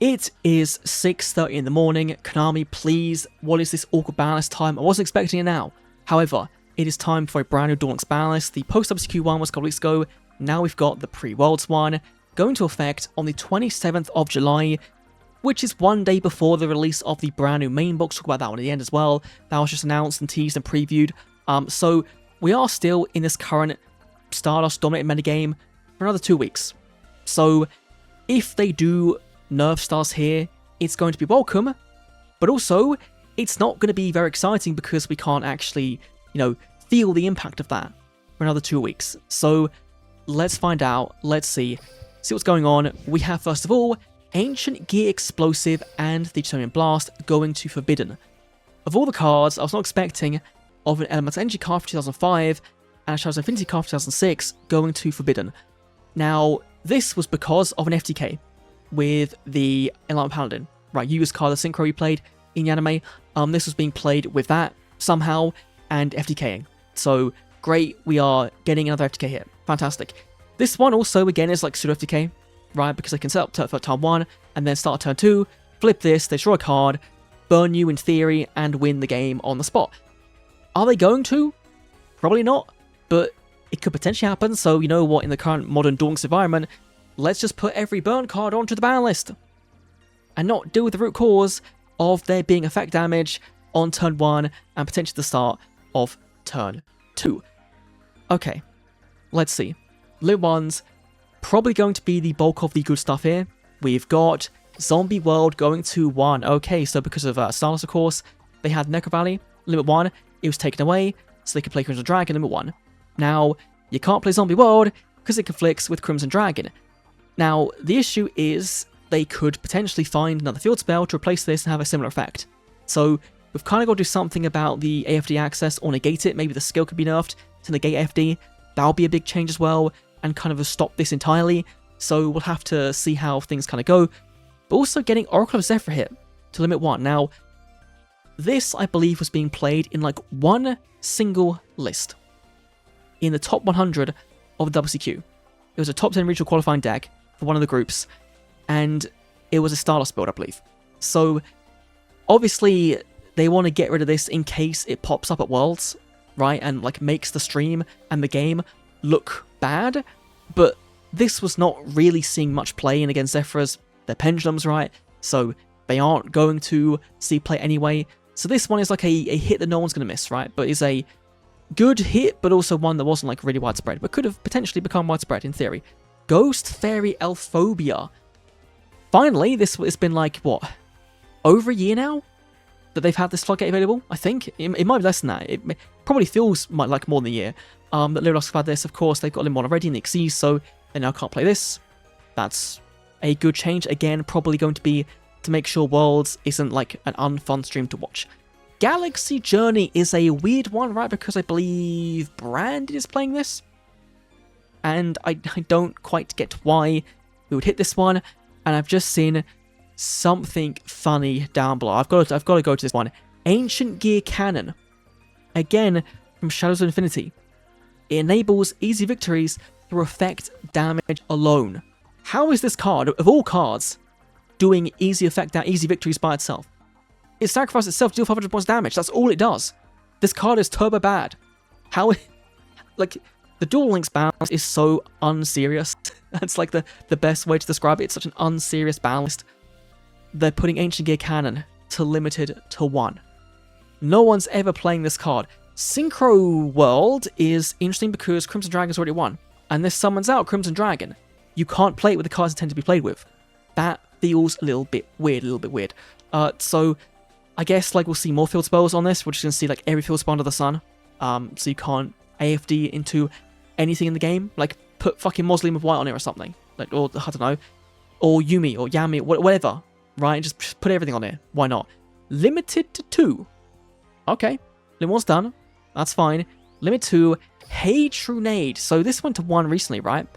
It is 6:30 in the morning. Konami, please, what is this awkward BANLIST time? I wasn't expecting it now. However, it is time for a brand new Duel BANLIST. The post-WCQ one was a couple weeks ago. Now we've got the pre-Worlds one going into effect on the 27th of July, which is one day before the release of the brand new main box. Talk about that one at the end as well. That was just announced and teased and previewed. So we are still in this current Stardust dominated metagame for another 2 weeks. So if they do nerf stars here, it's going to be welcome, but also it's not going to be very exciting because we can't actually, feel the impact of that for another 2 weeks. So let's find out, let's see what's going on. We have, first of all, Ancient Gear Explosive and the Determined Blast going to Forbidden. Of all the cards, I was not expecting of an Elemental Energy card for 2005 and a Shadows of Infinity card for 2006 going to Forbidden. Now, this was because of an FTK with the Enlightenment Paladin, right? Yuga's card, the synchro you played in the anime. This was being played with that somehow and FTKing. So great, we are getting another FTK here. Fantastic. This one also, again, is like pseudo FTK, right? Because they can set up for turn 1 and then start turn 2, flip this, they draw a card, burn you in theory, and win the game on the spot. Are they going to? Probably not, but it could potentially happen. So you know what, in the current modern Duel environment, let's just put every burn card onto the ban list and not deal with the root cause of there being effect damage on turn 1 and potentially the start of turn 2. Okay, let's see. Lit 1's probably going to be the bulk of the good stuff here. We've got Zombie World going to 1. Okay, so because of Stardust, of course, they had Necro Valley, limit 1, it was taken away, so they could play Crimson Dragon, limit 1. Now, you can't play Zombie World because it conflicts with Crimson Dragon. Now, the issue is they could potentially find another field spell to replace this and have a similar effect. So we've kind of got to do something about the AFD access or negate it. Maybe the skill could be nerfed to negate AFD. That'll be a big change as well and kind of stop this entirely. So we'll have to see how things kind of go. But also getting Oracle of Zephyr hit to limit 1. Now, this I believe was being played in like one single list in the top 100 of the WCQ. It was a top 10 regional qualifying deck for one of the groups, and it was a Stardust build, I believe. So, obviously, they want to get rid of this in case it pops up at Worlds, right, and like makes the stream and the game look bad, but this was not really seeing much play in against Zephyrs. They're pendulums, right, so they aren't going to see play anyway. So this one is like a hit that no one's going to miss, right, but is a good hit, but also one that wasn't like really widespread, but could have potentially become widespread in theory. Ghost Fairy Elphobia. Finally, this has been like, what, over a year now that they've had this floodgate available, I think? It might be less than that. It probably feels like more than a year that Littledusk have had this. Of course, they've got Limit 1 already in the Xyz, so they now can't play this. That's a good change. Again, probably going to be to make sure Worlds isn't like an unfun stream to watch. Galaxy Journey is a weird one, right? Because I believe Brandon is playing this. And I don't quite get why we would hit this one. And I've just seen something funny down below. I've got to go to this one. Ancient Gear Cannon. Again, from Shadows of Infinity. It enables easy victories through effect damage alone. How is this card, of all cards, doing easy victories by itself? It sacrifices itself to deal 500 points damage. That's all it does. This card is turbo bad. How, like, the Duel Links balance is so unserious. That's like the best way to describe it. It's such an unserious balance. They're putting Ancient Gear Cannon to limited to 1. No one's ever playing this card. Synchro World is interesting because Crimson Dragon's already won. And this summons out Crimson Dragon. You can't play it with the cards intended to be played with. That feels a little bit weird, So I guess like we'll see more field spells on this. We're just going to see like every field spell under the sun. So you can't AFD into anything in the game. Like put fucking Mausoleum of White on it or something. Like, or I don't know. Or Yumi or Yami, whatever. Right? Just put everything on it. Why not? Limited to 2. Okay. Limit 1's done. That's fine. Limit 2. Hey Trunade. So this went to 1 recently, right?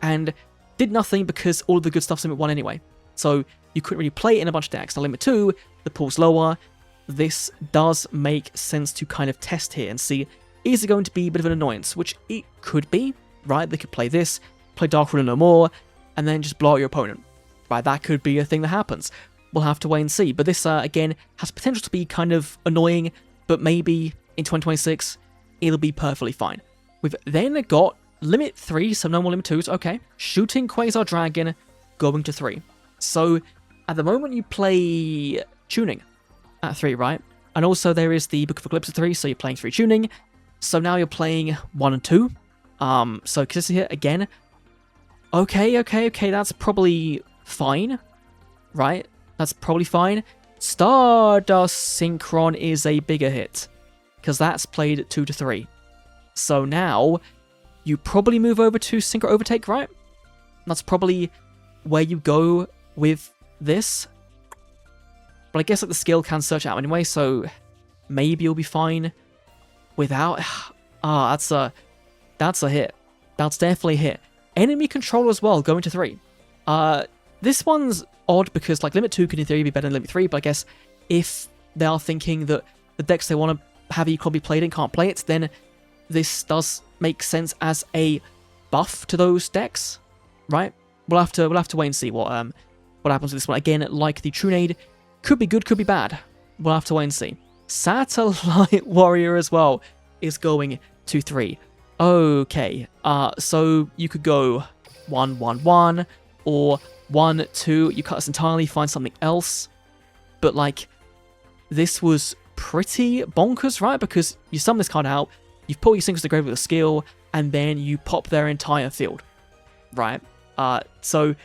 And did nothing because all of the good stuff's limit 1 anyway. So you couldn't really play it in a bunch of decks. Now limit 2, the pool's lower. This does make sense to kind of test here and see, is it going to be a bit of an annoyance? Which it could be, right? They could play this, play Dark Ruler no more, and then just blow out your opponent. right? That could be a thing that happens. We'll have to wait and see. But this, again, has potential to be kind of annoying, but maybe in 2026, it'll be perfectly fine. We've then got Limit 3, so no more Limit 2s. Okay. Shooting Quasar Dragon, going to 3. So, at the moment, you play Tuning at 3, right? And also, there is the Book of Eclipse at 3, so you're playing 3 Tuning. So now you're playing 1 and 2. So consistency here, again. Okay, that's probably fine, right? That's probably fine. Stardust Synchron is a bigger hit, because that's played at 2 to 3. So now, you probably move over to Synchro Overtake, right? That's probably where you go with this. But I guess like the skill can search out anyway, so maybe you'll be fine without... that's a hit. That's definitely a hit. Enemy Control as well, going to 3. This one's odd because like Limit 2 could in theory be better than Limit 3, but I guess if they are thinking that the decks they want to have Econ be played in can't play it, then this does make sense as a buff to those decks, right? We'll have to wait and see what happens with this one. Again, like the Trunade, could be good, could be bad. We'll have to wait and see. Satellite Warrior as well is going to 3. Okay, so you could go 1-1-1 or 1-2. You cut this entirely, find something else. But like, this was pretty bonkers, right? Because you summon this card out, you've put your Synchros to the grave with a skill, and then you pop their entire field, right? So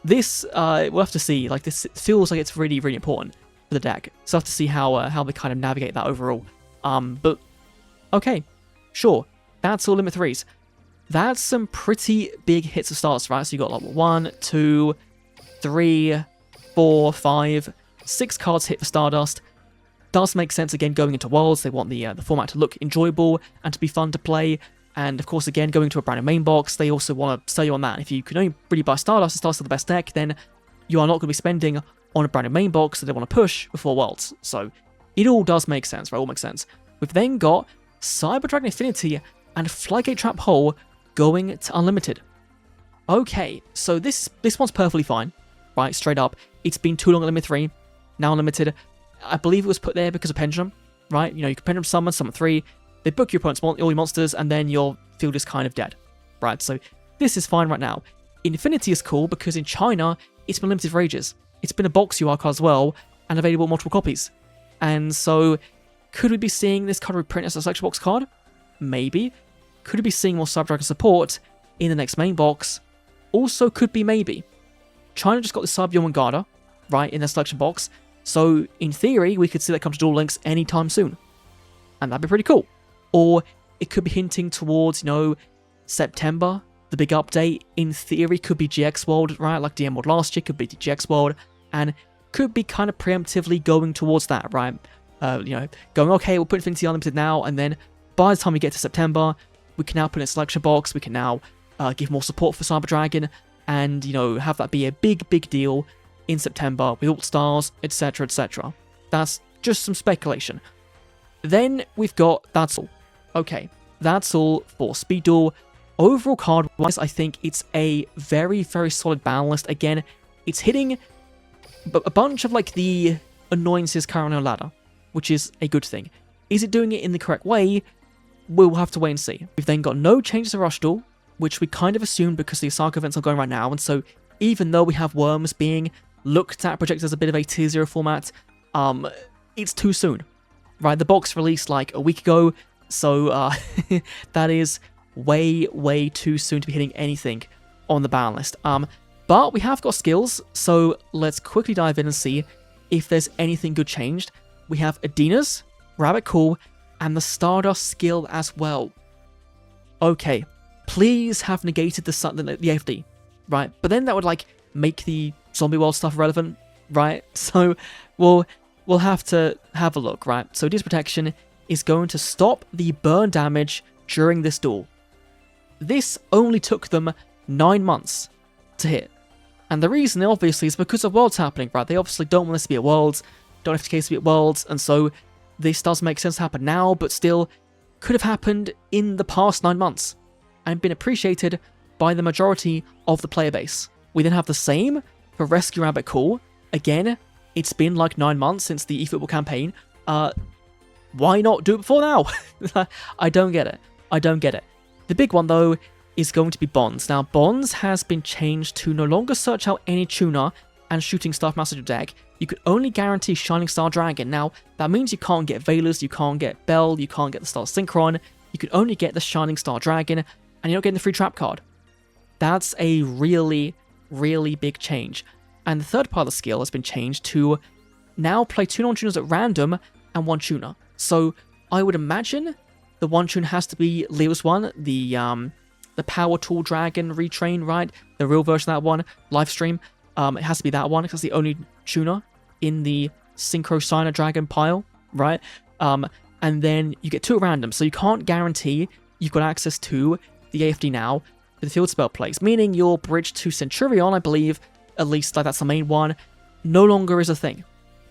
this, we'll have to see. Like, this feels like it's really, really important for the deck. So we'll have to see how they kind of navigate that overall. But okay, sure. That's all Limit 3s. That's some pretty big hits of starts, right? So you got like 1, 2, 3, 4, 5, 6 cards hit for Stardust. Does make sense again going into Worlds. They want the format to look enjoyable and to be fun to play. And of course, again, going to a brand new main box, they also want to sell you on that. If you can only really buy Stardust, Stardust is the best deck, then you are not going to be spending on a brand new main box that they want to push before Worlds. So it all does make sense, right? All makes sense. We've then got Cyber Dragon Affinity and Flygate Trap Hole going to Unlimited. Okay, so this one's perfectly fine, right? Straight up. It's been too long at Limit 3, now Unlimited. I believe it was put there because of Pendulum, right? You know, you can Pendulum summon 3, they book your opponent's all your monsters, and then your field is kind of dead, right? So this is fine right now. Infinity is cool because in China, it's been limited for ages. It's been a box UR card as well, and available in multiple copies. And so, could we be seeing this card reprint as a selection box card? Maybe. Could we be seeing more Cyber Dragon support in the next main box? Also could be maybe. China just got the Cyber Youngada, right, in their selection box. So, in theory, we could see that come to Duel Links anytime soon. And that'd be pretty cool. Or it could be hinting towards, you know, September, the big update. In theory, could be GX World, right? Like DM World last year, could be the GX World. And could be kind of preemptively going towards that, right? You know, going, okay, we'll put Infinity Unlimited now, and then by the time we get to September, we can now put in a selection box, we can now give more support for Cyber Dragon, and, you know, have that be a big, big deal in September with All-Stars, etc., etc. That's just some speculation. Then we've got That's All. Okay, that's all for Speed Duel. Overall card-wise, I think it's a very, very solid BANLIST. Again, it's hitting a bunch of, like, the annoyances currently on ladder, which is a good thing. Is it doing it in the correct way? We'll have to wait and see. We've then got no changes to Rush Duel, which we kind of assumed because the Osaka events are going right now, and so even though we have Worms being looked at, projected as a bit of a tier 0 format, it's too soon, right? The box released like a week ago, so that is way, way too soon to be hitting anything on the BANLIST. But we have got skills, so let's quickly dive in and see if there's anything good changed. We have Adina's, Rabbit Call, and the Stardust skill as well. Okay, please have negated the FD, right? But then that would, like, make the Zombie World stuff relevant, right? So we'll have to have a look, right? So Adina's Protection is going to stop the burn damage during this duel. This only took them 9 months to hit. And the reason, obviously, is because of Worlds happening, right? They obviously don't want this to be at Worlds, don't have to case to be at Worlds, and so this does make sense to happen now, but still could have happened in the past 9 months and been appreciated by the majority of the player base. We then have the same But Rescue Rabbit, cool. Again, it's been like 9 months since the eFootball campaign. Why not do it before now? I don't get it. I don't get it. The big one, though, is going to be Bonds. Now, Bonds has been changed to no longer search out any tuner and shooting staff master your deck. You could only guarantee Shining Star Dragon. Now, that means you can't get Veilers, you can't get Bell, you can't get the Star Synchron. You can only get the Shining Star Dragon, and you're not getting the free trap card. That's a really, really big change. And the third part of the skill has been changed to now play 2 non-tuners at random and 1 tuner. So I would imagine the 1 tune has to be Leo's one, the Power Tool Dragon retrain, right? The real version of that one, live stream. It has to be that one because it's the only tuner in the Synchro Signer Dragon pile, right? And then you get 2 at random, so you can't guarantee you've got access to the AFD now for the field spell plays, meaning your bridge to Centurion, I believe, at least like that's the main one, no longer is a thing,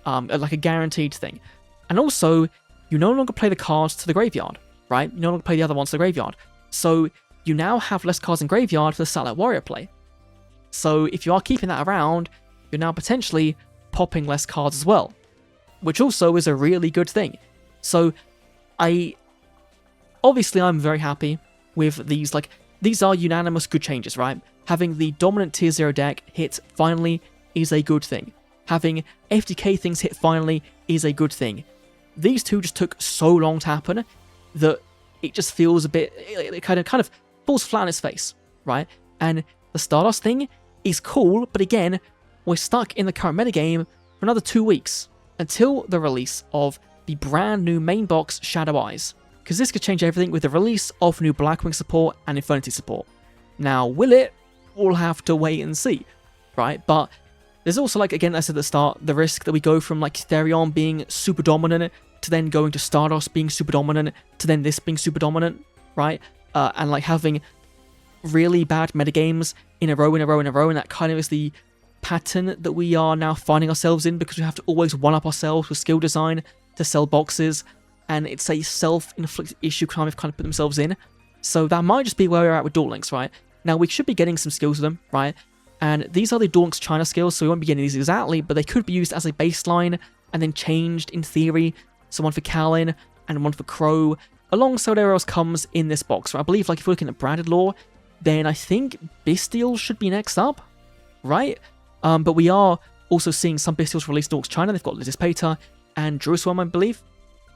like a guaranteed thing. And also, you no longer play the cards to the graveyard, right? You no longer play the other ones to the graveyard. So you now have less cards in graveyard for the Satellite Warrior play. So if you are keeping that around, you're now potentially popping less cards as well, which also is a really good thing. So obviously I'm very happy with these, like, these are unanimous good changes, right? Having the dominant tier 0 deck hit finally is a good thing. Having FTK things hit finally is a good thing. These 2 just took so long to happen that it just feels a bit, it kind of falls flat on its face, right? And the Stardust thing is cool, but again, we're stuck in the current metagame for another 2 weeks until the release of the brand new main box Shadow Eyes, because this could change everything with the release of new Blackwing support and Infernity support. Now, will it? We'll have to wait and see, right? But there's also, like, again, as I said at the start, the risk that we go from, like, Therion being super dominant to then going to Stardust being super dominant to then this being super dominant, right? And, like, having really bad metagames in a row, and that kind of is the pattern that we are now finding ourselves in, because we have to always one-up ourselves with skill design to sell boxes, and it's a self-inflicted issue kind of put themselves in. So that might just be where we're at with Duel Links, right? Now, we should be getting some skills with them, right? And these are the Duel Links China skills, so we won't be getting these exactly, but they could be used as a baseline and then changed in theory. So one for Kalin and one for Crow, alongside whatever else comes in this box, right? I believe, like, if we're looking at branded lore, then I think Bestial should be next up, right? But we are also seeing some Bestials released in Duel Links China. They've got Litispata and Jerusalem, I believe,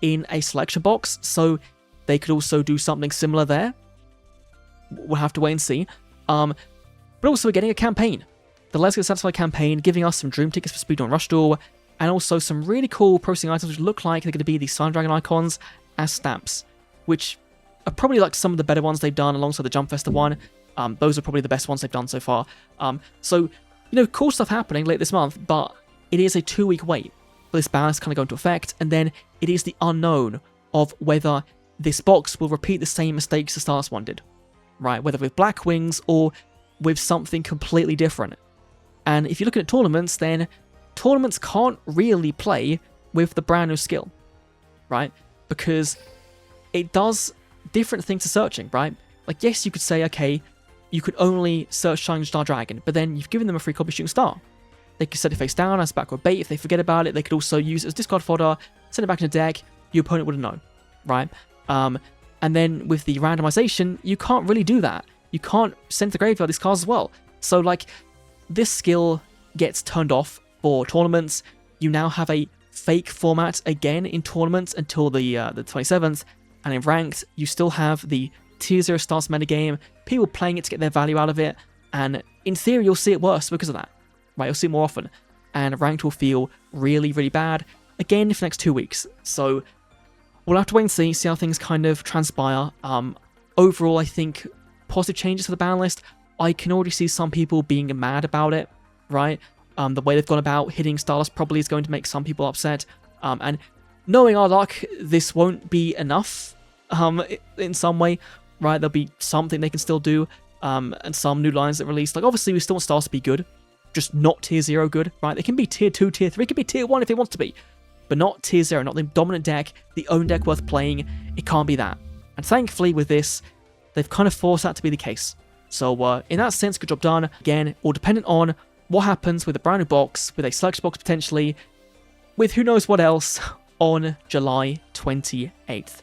in a selection box, so they could also do something similar there. We'll have to wait and see. But also we're getting a campaign. The Let's Get Satisfied campaign, giving us some Dream Tickets for Speedrun Rush Duel, and also some really cool processing items which look like they're going to be the Sun Dragon icons as stamps, which are probably like some of the better ones they've done alongside the Jump Festa one. Those are probably the best ones they've done so far. So, you know, cool stuff happening late this month, but it is a 2-week wait for this balance kind of go into effect, and then it is the unknown of whether this box will repeat the same mistakes the Stardust one did, right? Whether with Black Wings or with something completely different. And if you're looking at tournaments, then tournaments can't really play with the brand new skill, right? Because it does different things to searching, right? Like, yes, you could say, okay, you could only search Shining Star Dragon, but then you've given them a free copy of Shooting Star. They could set it face down as backward bait if they forget about it. They could also use it as discard fodder, send it back in the deck, your opponent would have known, right? And then with the randomization, you can't really do that. You can't send to the graveyard these cards as well. So, like, this skill gets turned off for tournaments. You now have a fake format again in tournaments until the 27th, and in ranked, you still have the tier 0 starts metagame, people playing it to get their value out of it, and in theory, you'll see it worse because of that, right? You'll see it more often, and ranked will feel really, really bad again for the next 2 weeks. So we'll have to wait and see how things kind of transpire. Overall, I think positive changes to the ban list. I can already see some people being mad about it, right? The way they've gone about hitting Stardust probably is going to make some people upset. And knowing our luck, this won't be enough in some way, right? There'll be something they can still do, and some new lines that release. Like, obviously, we still want Stardust to be good, just not tier 0 good, right? They can be tier 2, tier 3, it could be tier 1 if they want to be, but not tier 0, not the dominant deck, the own deck worth playing. It can't be that. And thankfully, with this, they've kind of forced that to be the case. So in that sense, good job done. Again, all dependent on what happens with a brand new box, with a selection box potentially, with who knows what else, on July 28th.